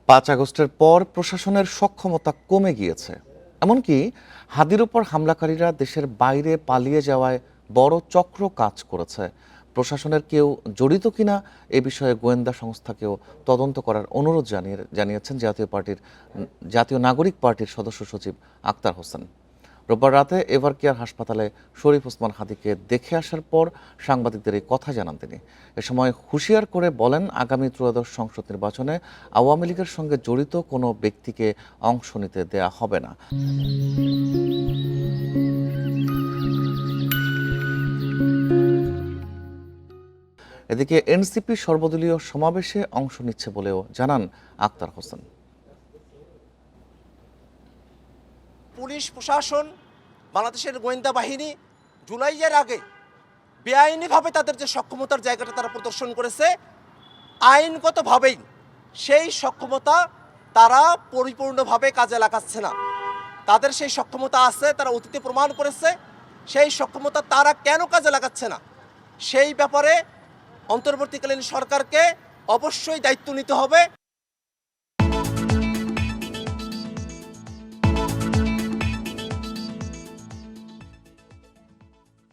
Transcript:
5 আগস্টের পর প্রশাসনের সক্ষমতা কমে গিয়েছে। এমনকি হাদির ওপর হামলাকারীরা দেশের বাইরে পালিয়ে যাওয়ায় বড় চক্র কাজ করেছে। প্রশাসনের কেউ জড়িত কিনা এ বিষয়ে গোয়েন্দা সংস্থাকেও তদন্ত করার অনুরোধ জানিয়েছেন জাতীয় নাগরিক পার্টির সদস্য সচিব আক্তার হোসেন। রোববার রাতে এভারকেয়ার হাসপাতালে শরীফ ওসমান হাদিকে দেখে আসার পর সাংবাদিকদের এই কথা জানান তিনি। এ সময় হুঁশিয়ার করে বলেন, আগামী ত্রয়োদশ সংসদ নির্বাচনে আওয়ামী লীগের সঙ্গে জড়িত কোনো ব্যক্তিকে অংশ নিতে দেয়া হবে না। এদিকে এনসিপি সর্বদলীয় সমাবেশে অংশ নিচ্ছে বলেও জানান আক্তার হোসেন। পুলিশ প্রশাসন, বাংলাদেশের গোয়েন্দা বাহিনী জুলাইয়ের আগে বেআইনিভাবে তাদের যে সক্ষমতার জায়গাটা তারা প্রদর্শন করেছে, আইনগতভাবেই সেই সক্ষমতা তারা পরিপূর্ণভাবে কাজে লাগাচ্ছে না। তাদের সেই সক্ষমতা আছে, তারা অতীতে প্রমাণ করেছে। সেই সক্ষমতা তারা কেন কাজে লাগাচ্ছে না, সেই ব্যাপারে অন্তর্বর্তীকালীন সরকারকে অবশ্যই দায়িত্ব নিতে হবে।